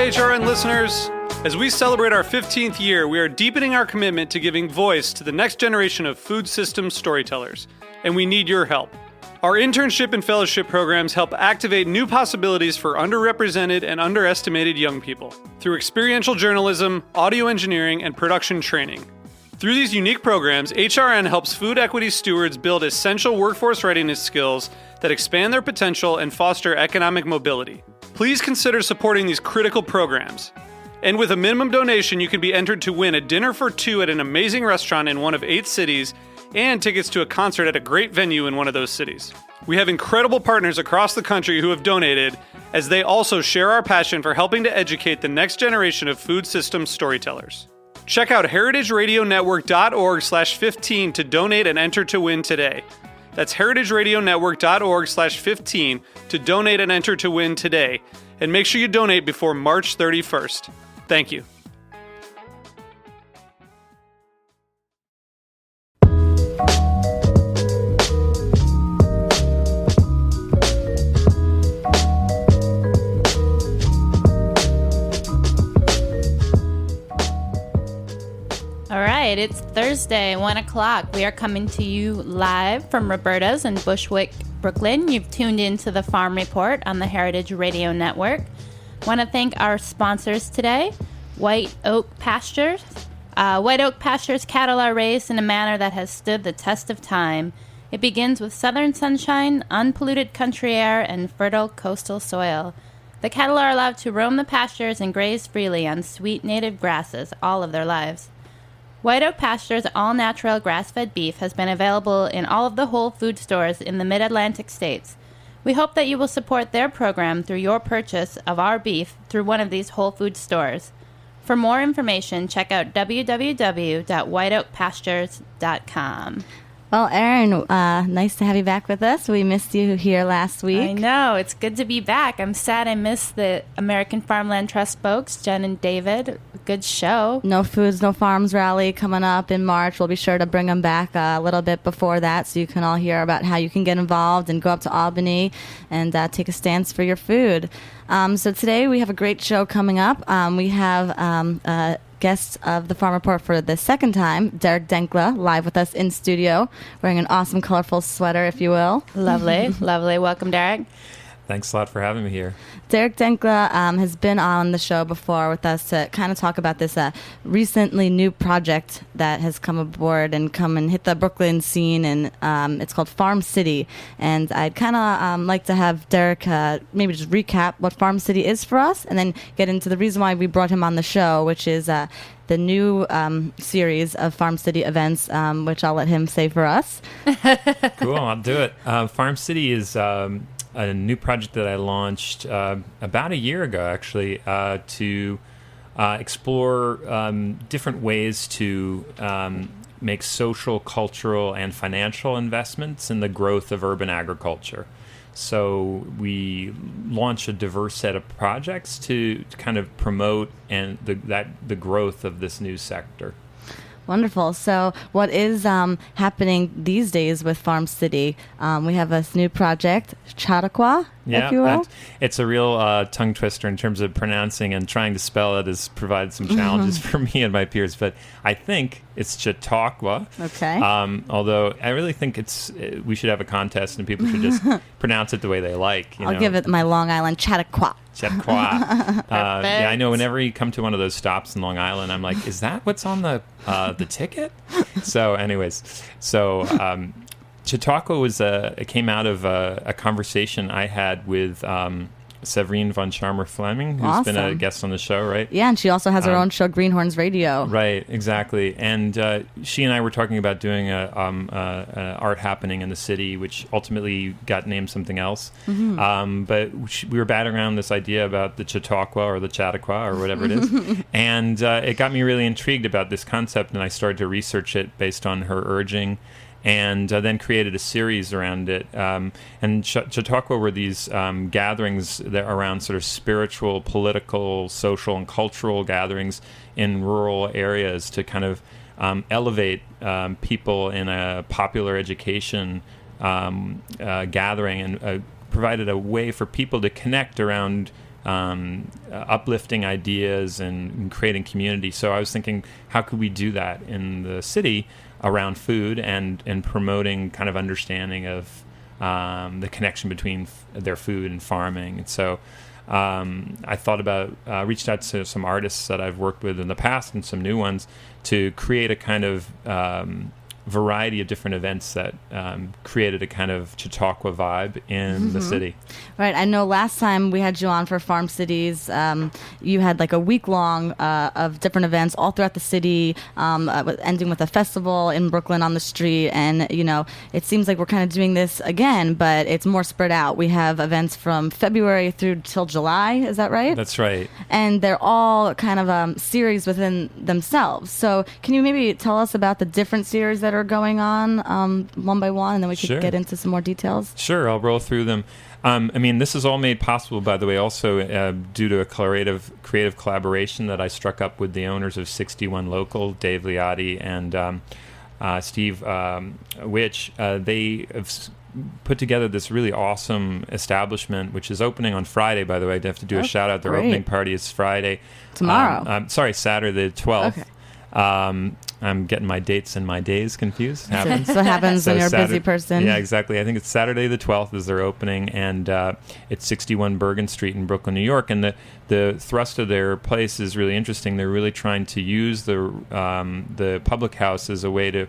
HRN listeners. As we celebrate our 15th year, we are deepening our commitment to giving voice to the next generation of food systems storytellers, and we need your help. Our internship and fellowship programs help activate new possibilities for underrepresented and underestimated young people through experiential journalism, audio engineering, and production training. Through these unique programs, HRN helps food equity stewards build essential workforce readiness skills that expand their potential and foster economic mobility. Please consider supporting these critical programs. And with a minimum donation, you can be entered to win a dinner for two at an amazing restaurant in one of 8 cities and tickets to a concert at a great venue in one of those cities. We have incredible partners across the country who have donated, as they also share our passion for helping to educate the next generation of food systems storytellers. Check out heritageradionetwork.org/15 to donate and enter to win today. That's heritageradionetwork.org/15 to donate and enter to win today. And make sure you donate before March 31st. Thank you. All right, it's Thursday, 1 o'clock. We are coming to you live from Roberta's in Bushwick, Brooklyn. You've tuned in to the Farm Report on the Heritage Radio Network. Want to thank our sponsors today, White Oak Pastures. White Oak Pastures cattle are raised in a manner that has stood the test of time. It begins with southern sunshine, unpolluted country air, and fertile coastal soil. The cattle are allowed to roam the pastures and graze freely on sweet native grasses all of their lives. White Oak Pastures all-natural grass-fed beef has been available in all of the Whole Food stores in the Mid-Atlantic states. We hope that you will support their program through your purchase of our beef through one of these Whole Food stores. For more information, check out www.whiteoakpastures.com. Well, Erin, nice to have you back with us. We missed you here last week. I know. It's good to be back. I'm sad I missed the American Farmland Trust folks, Jen and David. Good show. No Foods, No Farms rally coming up in March. We'll be sure to bring them back a little bit before that so you can all hear about how you can get involved and go up to Albany and take a stance for your food. So today we have a great show coming up. We have guest of the Farm Report for the second time, Derek Denckla, live with us in studio, wearing an awesome, colorful sweater, if you will. Lovely, lovely. Welcome, Derek. Thanks a lot for having me here. Derek Denckla has been on the show before with us to kind of talk about this recently new project that has come aboard and come and hit the Brooklyn scene, and it's called Farm City. And I'd kind of like to have Derek maybe just recap what Farm City is for us, and then get into the reason why we brought him on the show, which is the new series of Farm City events, which I'll let him say for us. Cool, I'll do it. Farm City is a new project that I launched about a year ago, actually, to explore different ways to make social, cultural, and financial investments in the growth of urban agriculture. So we launch a diverse set of projects to kind of promote and the growth of this new sector. Wonderful. So what is happening these days with Farm City? We have this new project, Chautauqua, if you will. It's a real tongue twister in terms of pronouncing, and trying to spell it has provided some challenges for me and my peers. But I think it's Chautauqua. Okay. Although I really think we should have a contest and people should just pronounce it the way they like. I'll give it my Long Island Chautauqua. Yeah, I know. Whenever you come to one of those stops in Long Island, I'm like, is that what's on the ticket? So, anyways, Chautauqua came out of a conversation I had with Severine von Scharmer-Fleming, who's been a guest on the show, right? Yeah, and she also has her own show, Greenhorns Radio. Right, exactly. And she and I were talking about doing a art happening in the city, which ultimately got named something else. Mm-hmm. But we were batting around this idea about the Chautauqua or the Chautauqua or whatever it is. And it got me really intrigued about this concept, and I started to research it based on her urging. And then created a series around it. And Chautauqua were these gatherings that around sort of spiritual, political, social, and cultural gatherings in rural areas to kind of elevate people in a popular education gathering, and provided a way for people to connect around uplifting ideas and creating community. So I was thinking, how could we do that in the city around food and promoting kind of understanding of the connection between their food and farming. And so I thought about, reached out to some artists that I've worked with in the past and some new ones to create a kind of variety of different events that created a kind of Chautauqua vibe in the city. Right. I know last time we had you on for Farm Cities, you had like a week long of different events all throughout the city, ending with a festival in Brooklyn on the street. And, you know, it seems like we're kind of doing this again, but it's more spread out. We have events from February through till July. Is that right? That's right. And they're all kind of series within themselves. So can you maybe tell us about the different series that are going on one by one, and then we could get into some more details? Sure, I'll roll through them. I mean, this is all made possible, by the way, also due to a creative collaboration that I struck up with the owners of 61 Local, Dave Liotti and Steve Witch. They have put together this really awesome establishment, which is opening on Friday, by the way. I have to do a shout out. Their opening party is Friday. Tomorrow. Saturday the 12th. Okay. I'm getting my dates and my days confused. Happens. So happens when you're a busy person. Yeah, exactly. I think it's Saturday the 12th is their opening, and it's 61 Bergen Street in Brooklyn, New York. And the thrust of their place is really interesting. They're really trying to use the public house as a way to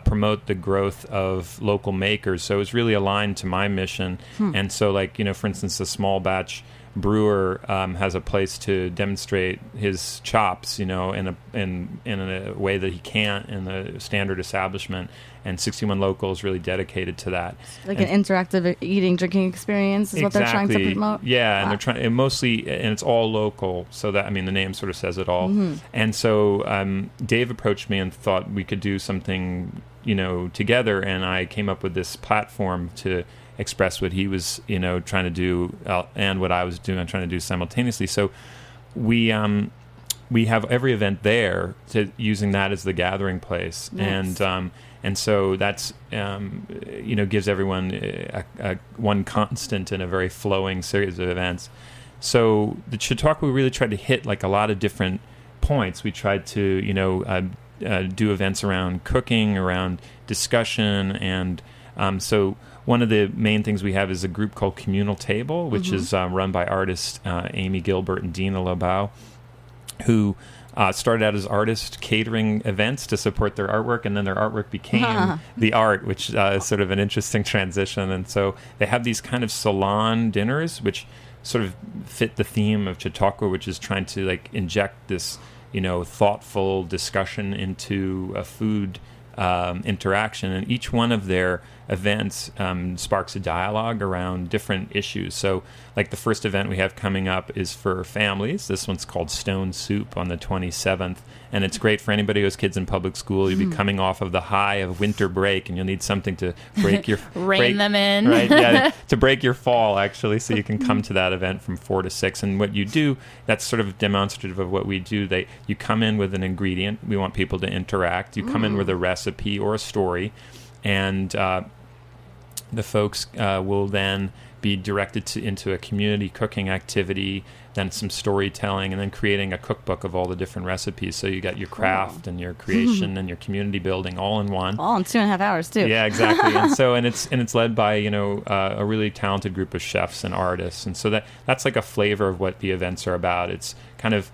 promote the growth of local makers. So it's really aligned to my mission. And so, like, you know, for instance, the small batch brewer has a place to demonstrate his chops, you know, in a way that he can't in the standard establishment. And 61 Local is really dedicated to that. Like an interactive eating, drinking experience is what they're trying to promote? Yeah, and they're trying, and it's all local, so that, I mean, the name sort of says it all. And so Dave approached me and thought we could do something, you know, together, and I came up with this platform to express what he was, you know, trying to do and what I was doing, trying to do simultaneously. So we have every event there using that as the gathering place. Nice. And so that's, you know, gives everyone one constant in a very flowing series of events. So the Chautauqua, we really tried to hit like a lot of different points. We tried to, you know, do events around cooking, around discussion, and so one of the main things we have is a group called Communal Table, which is run by artists Amy Gilbert and Dina Lobau, who started out as artists catering events to support their artwork, and then their artwork became the art, which is sort of an interesting transition. And so they have these kind of salon dinners, which sort of fit the theme of Chautauqua, which is trying to like inject this, you know, thoughtful discussion into a food interaction. And each one of their events sparks a dialogue around different issues. So like the first event we have coming up is for families. This one's called Stone Soup on the 27th, and it's great for anybody who has kids in public school. You'll be coming off of the high of winter break, and you'll need something to break your rein them in, right? Yeah, to break your fall, actually. So you can come to that event from 4 to 6, and what you do, that's sort of demonstrative of what we do. You come in with an ingredient. We want people to interact. You come in with a recipe or a story, and the folks will then be directed into a community cooking activity, then some storytelling, and then creating a cookbook of all the different recipes. So you got your craft and your creation and your community building all in one. All in 2.5 hours too. Yeah, exactly. and it's led by, you know, a really talented group of chefs and artists. And so that's like a flavor of what the events are about. It's kind of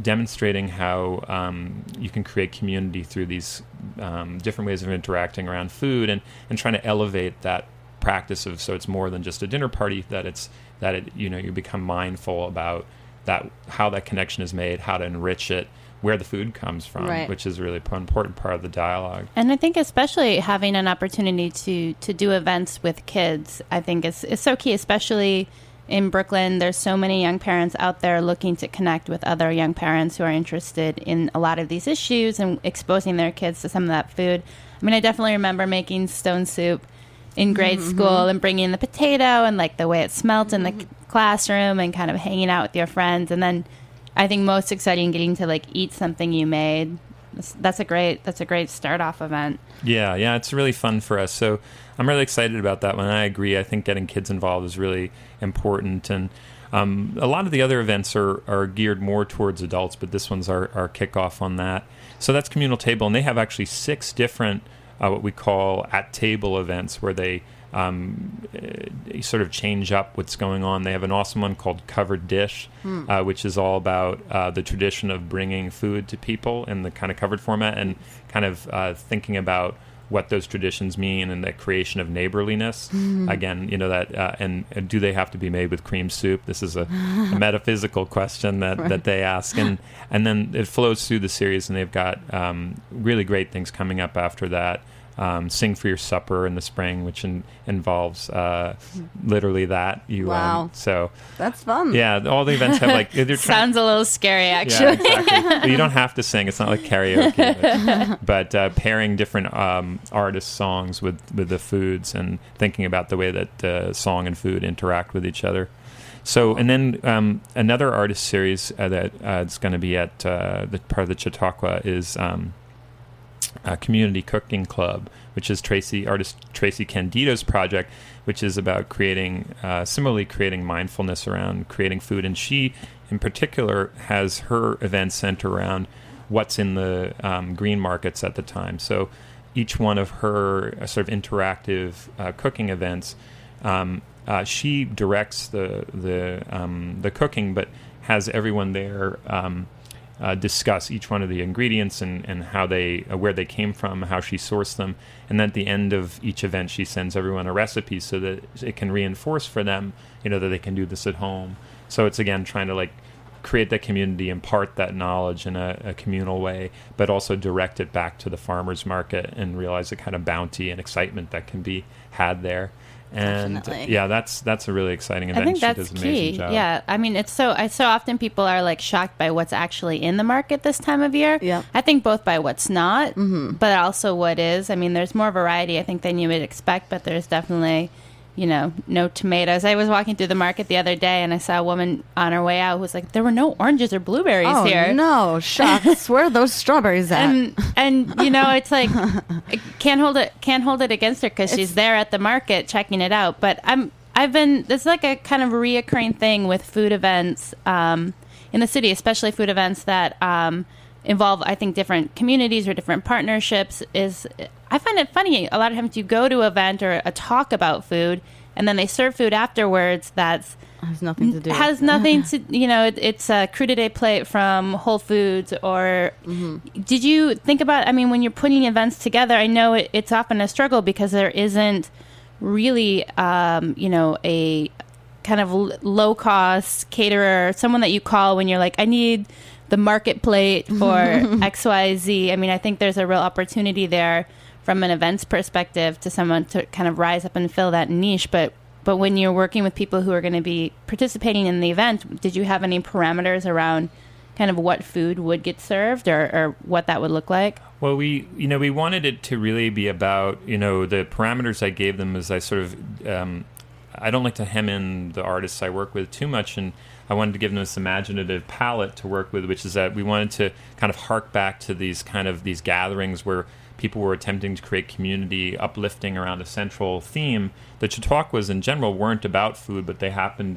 demonstrating how you can create community through these different ways of interacting around food, and trying to elevate that practice of, so it's more than just a dinner party, that it you know, you become mindful about that, how that connection is made, how to enrich it, where the food comes from, which is really an important part of the dialogue. And I think especially having an opportunity to do events with kids, I think is so key, especially in Brooklyn. There's so many young parents out there looking to connect with other young parents who are interested in a lot of these issues and exposing their kids to some of that food. I mean, I definitely remember making stone soup in grade school and bringing the potato and like the way it smelt in the classroom and kind of hanging out with your friends. And then I think most exciting, getting to like eat something you made. That's a great start off event. Yeah, it's really fun for us. So I'm really excited about that one. I agree. I think getting kids involved is really important. And A lot of the other events are geared more towards adults, but this one's our kickoff on that. So that's Communal Table, and they have actually 6 different what we call at-table events where they sort of change up what's going on. They have an awesome one called Covered Dish, which is all about the tradition of bringing food to people in the kind of covered format and kind of thinking about what those traditions mean and the creation of neighborliness. Again, that and do they have to be made with cream soup? This is a metaphysical question that they ask, and then it flows through the series, and they've got really great things coming up after that. Sing for Your Supper in the spring, which involves literally that. Wow. So that's fun. Yeah, all the events have sounds a little scary, actually. Yeah, exactly. But you don't have to sing. It's not like karaoke. But pairing different artists' songs with the foods and thinking about the way that song and food interact with each other. So, and then another artist series that it's going to be at the part of the Chautauqua is Community Cooking Club, which is artist Tracy Candido's project, which is about similarly creating mindfulness around creating food. And she, in particular, has her events centered around what's in the green markets at the time. So each one of her sort of interactive cooking events, she directs the cooking, but has everyone there discuss each one of the ingredients and how where they came from, how she sourced them, and then at the end of each event, she sends everyone a recipe so that it can reinforce for them, that they can do this at home. So it's again trying to create that community, impart that knowledge in a communal way, but also direct it back to the farmers market and realize the kind of bounty and excitement that can be had there. And Definitely. Yeah, that's a really exciting event. I think She that's does an key. amazing job. Yeah, I mean, it's so often people are shocked by what's actually in the market this time of year. Yeah. I think both by what's not, but also what is. I mean, there's more variety I think than you would expect, but there's definitely, no tomatoes. I was walking through the market the other day and I saw a woman on her way out who was like, there were no oranges or blueberries here. Oh no, shucks! Where are those strawberries at? And it's like can't hold it against her because she's there at the market checking it out. But there's like a kind of reoccurring thing with food events in the city, especially food events that involve, I think, different communities or different partnerships. I find it funny. A lot of times you go to an event or a talk about food, and then they serve food afterwards that's has nothing to do. Has nothing to, it's a crudité plate from Whole Foods. Or did you think about? I mean, when you're putting events together, I know it's often a struggle because there isn't really, a kind of low cost caterer, someone that you call when you're like, I need the market plate for XYZ. I mean, I think there's a real opportunity there from an events perspective to someone to kind of rise up and fill that niche. But when you're working with people who are going to be participating in the event, did you have any parameters around kind of what food would get served or what that would look like? Well, we wanted it to really be about, the parameters I gave them as I sort of, I don't like to hem in the artists I work with too much, and I wanted to give them this imaginative palette to work with, which is that we wanted to kind of hark back to these gatherings where people were attempting to create community, uplifting around a central theme. The Chautauquas in general weren't about food, but they happened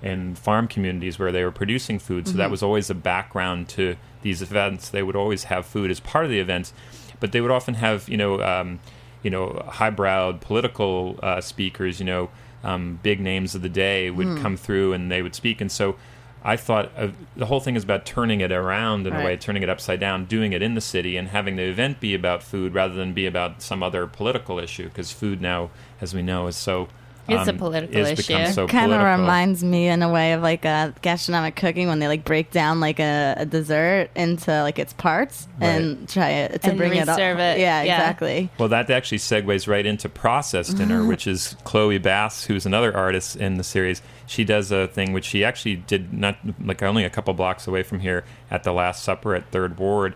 in farm communities where they were producing food. So that was always a background to these events. They would always have food as part of the events, but they would often have, highbrowed political speakers, big names of the day would come through and they would speak. And so I thought the whole thing is about turning it around in a way, turning it upside down, doing it in the city, and having the event be about food rather than be about some other political issue, because food now, as we know, is so... It's a political issue. So kind of political. reminds me in a way of gastronomic cooking when they break down a dessert into its parts and try to and bring it up. reserve it. Yeah, exactly. Well, that actually segues right into Process Dinner, which is Chloe Bass, who's another artist in the series. She does a thing which she actually did not only a couple blocks away from here at the Last Supper at Third Ward.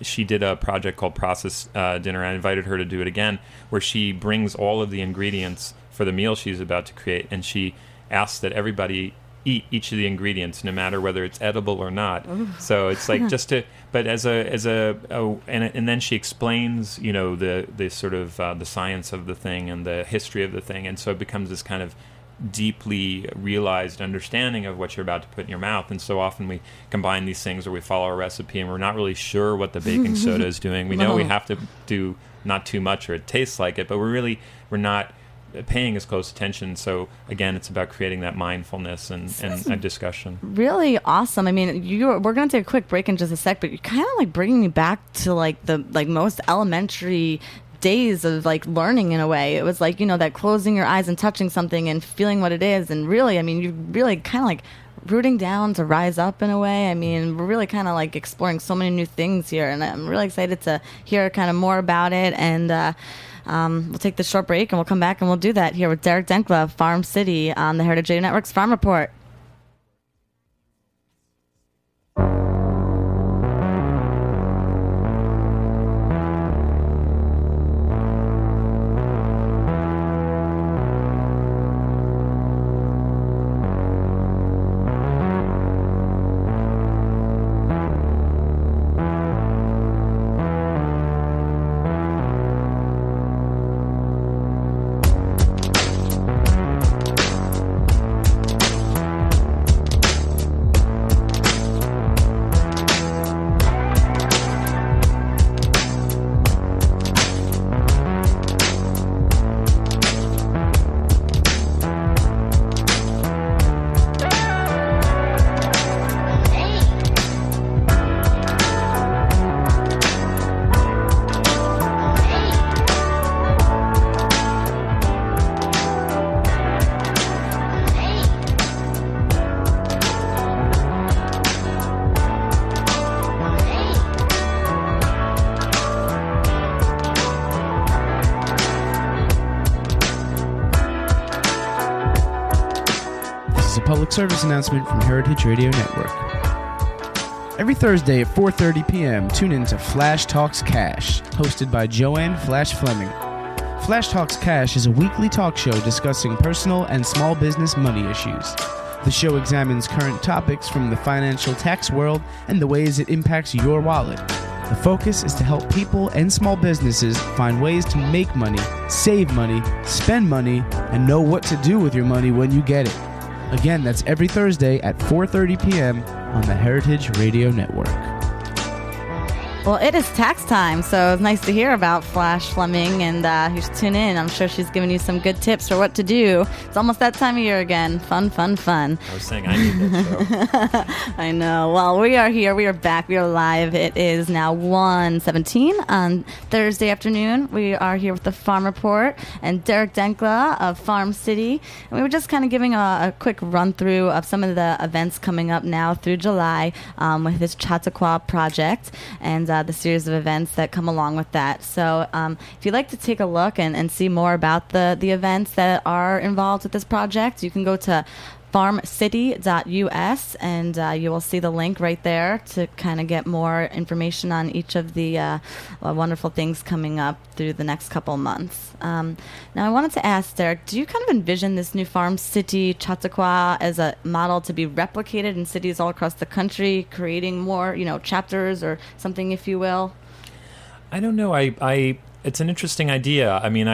She did a project called Process Dinner. I invited her to do it again, where she brings all of the ingredients for the meal she's about to create, and she asks that everybody eat each of the ingredients, no matter whether it's edible or not. Ooh. So it's but and then she explains, the sort of the science of the thing and the history of the thing, and so it becomes this kind of deeply realized understanding of what you're about to put in your mouth. And so often we combine these things, or we follow a recipe and we're not really sure what the baking soda is doing. We know we have to do not too much or it tastes like it, but we're not paying as close attention. So again, it's about creating that mindfulness and a discussion. Really awesome. I mean, we're going to take a quick break in just a sec, but you're kind of like bringing me back to like the most elementary days of like learning in a way. It was like, that closing your eyes and touching something and feeling what it is. And really, I mean, you're really kind of like rooting down to rise up in a way. I mean, we're really kind of like exploring so many new things here, and I'm really excited to hear kind of more about it. And we'll take this short break and we'll come back and we'll do that here with Derek Denckla of Farm City on the Heritage Radio Network's Farm Report. Public service announcement from Heritage Radio Network. Every Thursday at 4:30 p.m., tune in to Flash Talks Cash, hosted by Joanne Flash Fleming. Flash Talks Cash is a weekly talk show discussing personal and small business money issues. The show examines current topics from the financial tax world and the ways it impacts your wallet. The focus is to help people and small businesses find ways to make money, save money, spend money, and know what to do with your money when you get it. Again, that's every Thursday at 4:30 p.m. on the Heritage Radio Network. Well, it is tax time, so it's nice to hear about Flash Fleming, and you should tune in. I'm sure she's giving you some good tips for what to do. It's almost that time of year again. Fun, fun, fun. I was saying I need that show. I know. Well, we are here. We are back. We are live. It is now 1:17 on Thursday afternoon. We are here with the Farm Report and Derek Denckla of Farm City. And we were just kind of giving a quick run-through of some of the events coming up now through July with this Chautauqua project and the series of events that come along with that. So if you'd like to take a look and see more about the events that are involved with this project, you can go to farmcity.us and you will see the link right there to kind of get more information on each of the wonderful things coming up through the next couple months. Now I wanted to ask Derek, do you kind of envision this new Farm City Chautauqua as a model to be replicated in cities all across the country, creating more, chapters or something, if you will? I don't know. It's an interesting idea. I mean,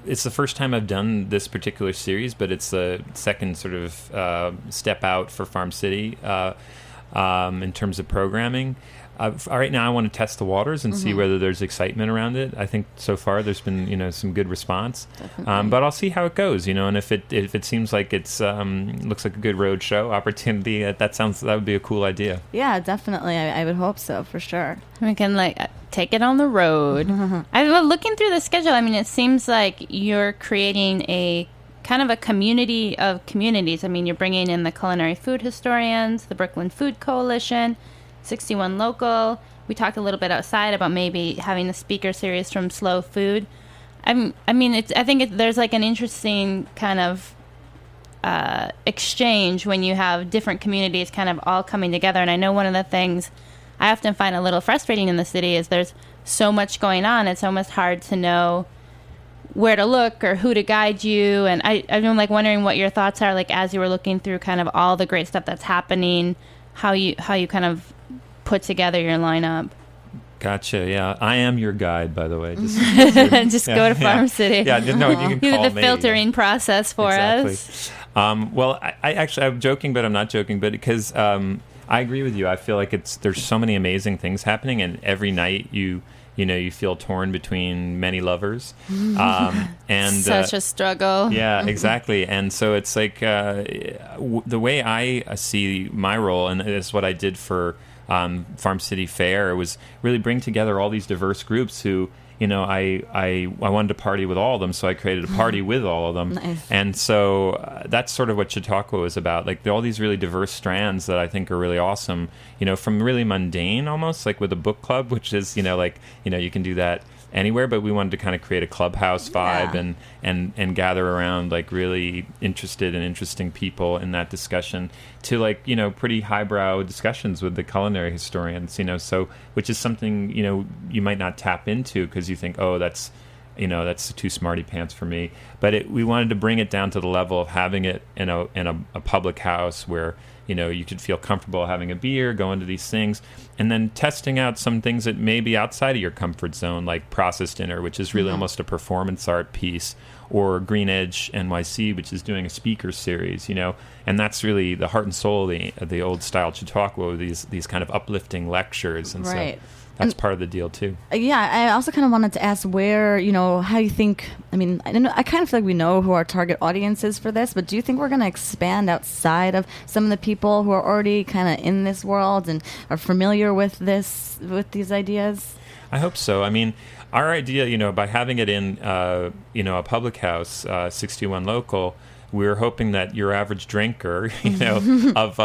it's the first time I've done this particular series, but it's the second sort of step out for Farm City in terms of programming. Right now, I want to test the waters and see whether there's excitement around it. I think so far there's been some good response, but I'll see how it goes. And if it seems like it's looks like a good road show opportunity, that would be a cool idea. Yeah, definitely. I would hope so for sure. We can take it on the road. I've been looking through the schedule. I mean, it seems like you're creating a kind of a community of communities. I mean, you're bringing in the culinary food historians, the Brooklyn Food Coalition, 61 Local. We talked a little bit outside about maybe having a speaker series from Slow Food. I think there's like an interesting kind of exchange when you have different communities kind of all coming together. And I know one of the things I often find a little frustrating in the city is there's so much going on. It's almost hard to know where to look or who to guide you. And I've been wondering what your thoughts are as you were looking through kind of all the great stuff that's happening, how you kind of put together your lineup. Gotcha. Yeah, I am your guide, by the way. Just go to Farm City. Yeah, no, you can Do call the me. filtering process for Exactly. us. Well, I actually, I'm joking, but I'm not joking, but because I agree with you. I feel like there's so many amazing things happening, and every night you feel torn between many lovers, and Such a struggle. yeah, exactly. And so it's like the way I see my role, and it's what I did for Farm City Fair, was really bring together all these diverse groups who, I wanted to party with all of them, so I created a party with all of them. Nice. And so that's sort of what Chautauqua is about. Like, all these really diverse strands that I think are really awesome, from really mundane almost, like with a book club, which is, you can do that anywhere, but we wanted to kind of create a clubhouse vibe and gather around like really interested and interesting people in that discussion, to like pretty highbrow discussions with the culinary historians, so which is something you might not tap into because you think, oh, that's too smarty pants for me, but we wanted to bring it down to the level of having it in a public house where you could feel comfortable having a beer, going to these things, and then testing out some things that may be outside of your comfort zone, like Process Dinner, which is really almost a performance art piece, or Green Edge NYC, which is doing a speaker series, and that's really the heart and soul of the old style Chautauqua, these kind of uplifting lectures, and Right. so that's part of the deal too. Yeah, I also kind of wanted to ask where, how you think, I kind of feel like we know who our target audience is for this, but do you think we're going to expand outside of some of the people who are already kind of in this world and are familiar with these ideas? I hope so. I mean, our idea, by having it in, a public house, 61 local, we're hoping that your average drinker, of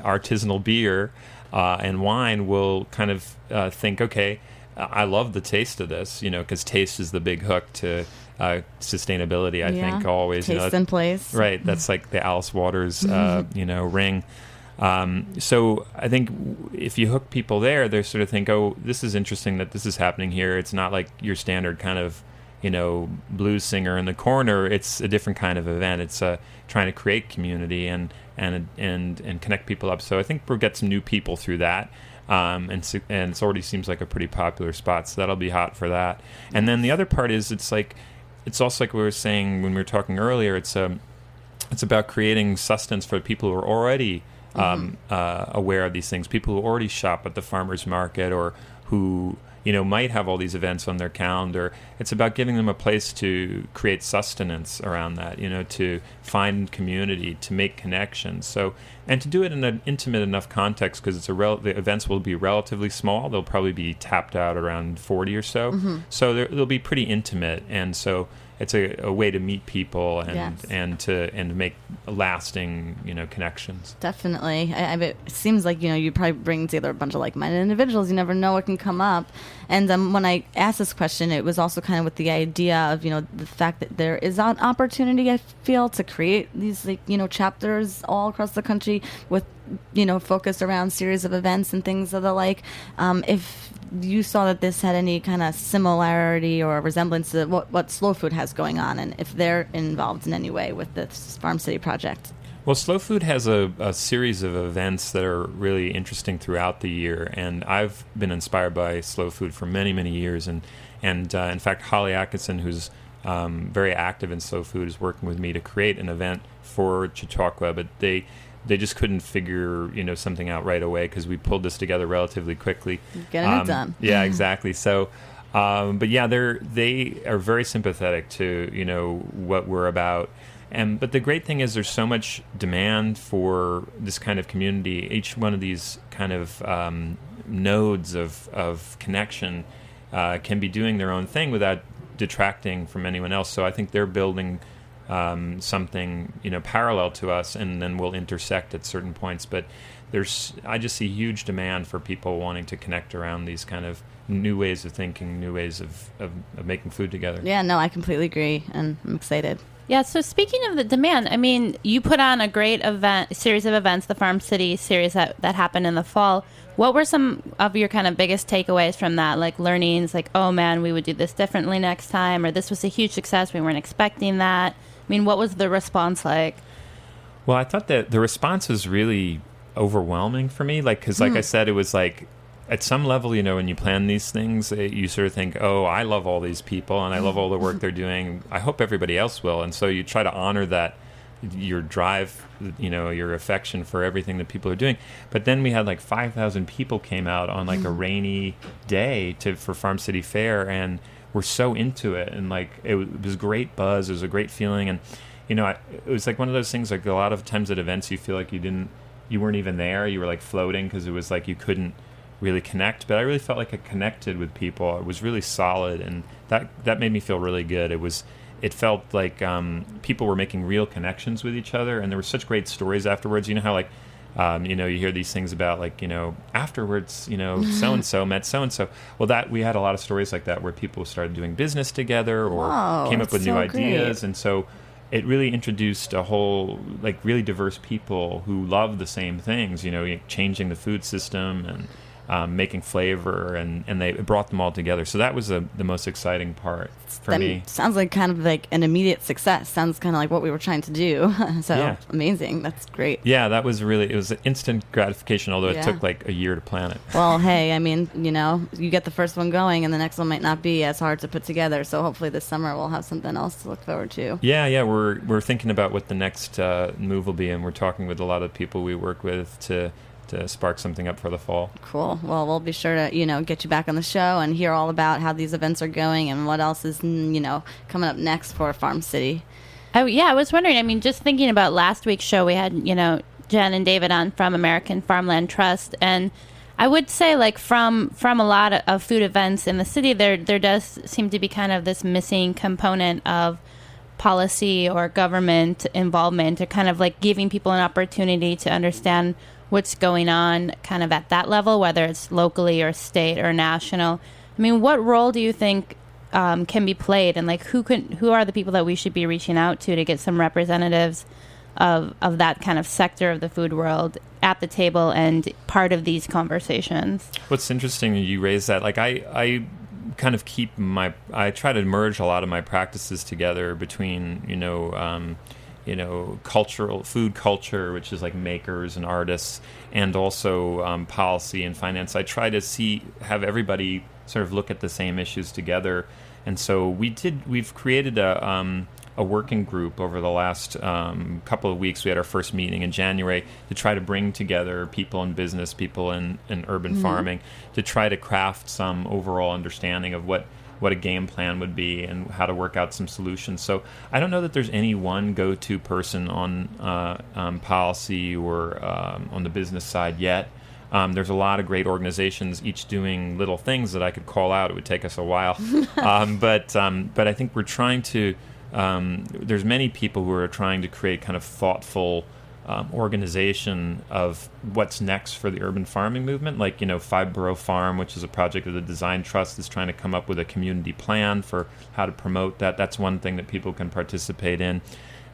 artisanal beer and wine will kind of think, okay, I love the taste of this, because taste is the big hook to sustainability. I think always, taste and place, right? That's like the Alice Waters, ring. So I think if you hook people there, they sort of think, oh, this is interesting that this is happening here. It's not like your standard kind of, blues singer in the corner. It's a different kind of event. It's trying to create community and connect people up. So I think we'll get some new people through that. And it already seems like a pretty popular spot. So that'll be hot for that. And then the other part is it's also like we were saying when we were talking earlier. It's about creating sustenance for people who are already aware of these things, people who already shop at the farmers market or who might have all these events on their calendar. It's about giving them a place to create sustenance around that, to find community, to make connections. So, and to do it in an intimate enough context, because the events will be relatively small. They'll probably be tapped out around 40 or so. So they'll be pretty intimate, and so it's a way to meet people and to make lasting connections. Definitely. It seems like you probably bring together a bunch of like-minded individuals. You never know what can come up. And when I asked this question, it was also kind of with the idea of the fact that there is an opportunity, I feel, to create these chapters all across the country with focused around series of events and things of the like. If you saw that this had any kind of similarity or resemblance to what Slow Food has going on, and if they're involved in any way with this Farm City project. Well, Slow Food has a series of events that are really interesting throughout the year, and I've been inspired by Slow Food for many, many years. And in fact, Holly Atkinson, who's very active in Slow Food, is working with me to create an event for Chautauqua, but they just couldn't figure something out right away because we pulled this together relatively quickly. Getting it done. Yeah, exactly. So, but yeah, they are very sympathetic to what we're about. But the great thing is there's so much demand for this kind of community. Each one of these kind of nodes of connection can be doing their own thing without detracting from anyone else. So I think they're building something parallel to us, and then we'll intersect at certain points. But I just see huge demand for people wanting to connect around these kind of new ways of thinking, new ways of making food together. Yeah, no, I completely agree, and I'm excited. Yeah, so speaking of the demand, I mean, you put on a great series of events, the Farm City series that happened in the fall. What were some of your kind of biggest takeaways from that, like learnings, like, oh man, we would do this differently next time, or this was a huge success, we weren't expecting that? I mean, what was the response like? Well, I thought that the response was really overwhelming for me. Like, because like I said, it was like, at some level, you know, when you plan these things, you sort of think, oh, I love all these people and I love all the work they're doing. I hope everybody else will. And so you try to honor that, your drive, you know, your affection for everything that people are doing. But then we had like 5,000 people came out on like a rainy day for Farm City Fair, and we're so into it. And like, it was great buzz. It was a great feeling. And, you know, it was like one of those things, like a lot of times at events, you feel like you weren't even there. You were like floating because it was like you couldn't really connect, but I really felt like I connected with people. It was really solid, and that made me feel really good. It felt like people were making real connections with each other, and there were such great stories afterwards. You know how like you know, you hear these things about like, you know, afterwards, you know, so and so met so and so. Well, that we had a lot of stories like that where people started doing business together or came up with new ideas, and so it really introduced a whole, like, really diverse people who love the same things, you know, changing the food system and making flavor, and they brought them all together. So that was the most exciting part for me. Sounds like kind of like an immediate success. Sounds kind of like what we were trying to do. Amazing. That's great. Yeah, that was really, it was instant gratification, although it took like a year to plan it. Well, hey, I mean, you know, you get the first one going and the next one might not be as hard to put together. So hopefully this summer we'll have something else to look forward to. Yeah, we're thinking about what the next move will be, and we're talking with a lot of people we work with to spark something up for the fall. Cool. Well, we'll be sure to, you know, get you back on the show and hear all about how these events are going and what else is, you know, coming up next for Farm City. Oh, yeah, I was wondering, I mean, just thinking about last week's show, we had, you know, Jen and David on from American Farmland Trust, and I would say, like, from a lot of food events in the city, there does seem to be kind of this missing component of policy or government involvement, or kind of like giving people an opportunity to understand what's going on kind of at that level, whether it's locally or state or national. I mean, what role do you think can be played, and like who are the people that we should be reaching out to get some representatives of that kind of sector of the food world at the table and part of these conversations? What's interesting you raise that. Like I kind of I try to merge a lot of my practices together between, cultural food culture, which is like makers and artists, and also policy and finance. I try to have everybody sort of look at the same issues together. And so we've created a working group over the last couple of weeks. We had our first meeting in January to try to bring together people in business, people in urban farming, to try to craft some overall understanding of what a game plan would be and how to work out some solutions. So I don't know that there's any one go-to person on policy or on the business side yet. There's a lot of great organizations, each doing little things that I could call out. It would take us a while. But I think we're trying to... there's many people who are trying to create kind of thoughtful organization of what's next for the urban farming movement. Like, Five Borough Farm, which is a project of the Design Trust, is trying to come up with a community plan for how to promote that. That's one thing that people can participate in.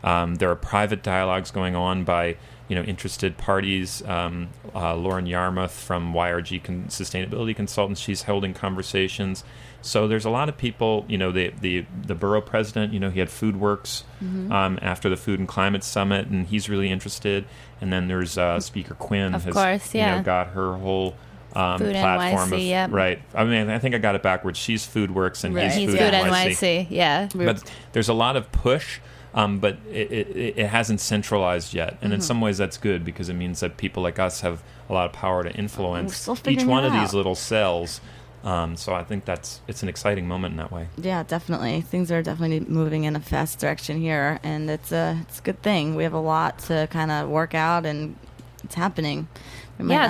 There are private dialogues going on by interested parties. Lauren Yarmouth from YRG Sustainability Consultants, she's holding conversations. So there's a lot of people, the borough president, he had Food Works after the Food and Climate Summit, and he's really interested. And then there's Speaker Quinn got her whole Food platform. NYC, right. I mean, I think I got it backwards. She's Food Works and he's Food NYC. Yeah. But there's a lot of push. But it hasn't centralized yet. And in some ways that's good, because it means that people like us have a lot of power to influence each one of these little cells. So I think it's an exciting moment in that way. Yeah, definitely. Things are definitely moving in a fast direction here, and it's a good thing. We have a lot to kind of work out, and it's happening.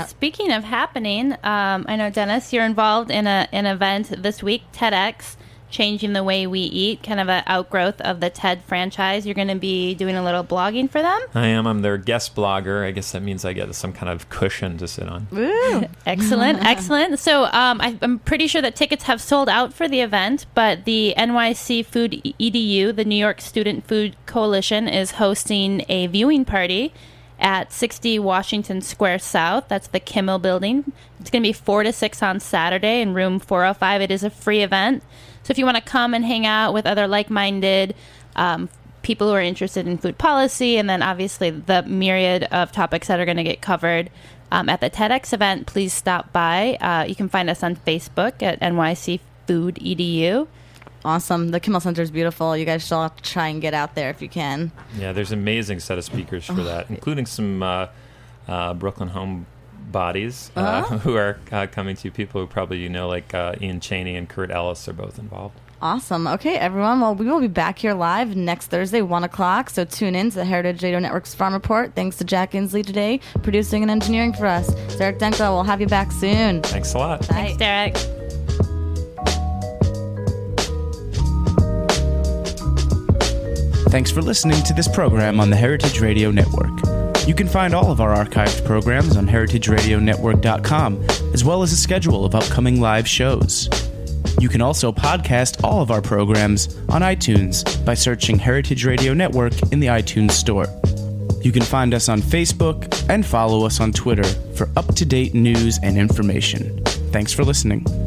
Speaking of happening, I know, Dennis, you're involved in an event this week, TEDx, Changing the Way We Eat, kind of an outgrowth of the TED franchise. You're going to be doing a little blogging for them? I am. I'm their guest blogger. I guess that means I get some kind of cushion to sit on. Woo! Excellent. So I'm pretty sure that tickets have sold out for the event, but the NYC Food EDU, the New York Student Food Coalition, is hosting a viewing party at 60 Washington Square South. That's the Kimmel Building. It's going to be 4 to 6 on Saturday in room 405. It is a free event. So if you want to come and hang out with other like-minded people who are interested in food policy, and then obviously the myriad of topics that are going to get covered at the TEDx event, please stop by. You can find us on Facebook at NYC Food EDU. Awesome. The Kimmel Center is beautiful. You guys should all try and get out there if you can. Yeah, there's an amazing set of speakers for that, including some Brooklyn homebodies who are coming to you. People who probably you know, like Ian Chaney and Kurt Ellis are both involved. Awesome. Okay, everyone. Well, we will be back here live next Thursday, 1 o'clock. So tune in to the Heritage Radio Network's Farm Report. Thanks to Jack Inslee today, producing and engineering for us. Derek Denckla, we'll have you back soon. Thanks a lot. Bye. Thanks, Derek. Thanks for listening to this program on the Heritage Radio Network. You can find all of our archived programs on heritageradionetwork.com, as well as a schedule of upcoming live shows. You can also podcast all of our programs on iTunes by searching Heritage Radio Network in the iTunes Store. You can find us on Facebook and follow us on Twitter for up-to-date news and information. Thanks for listening.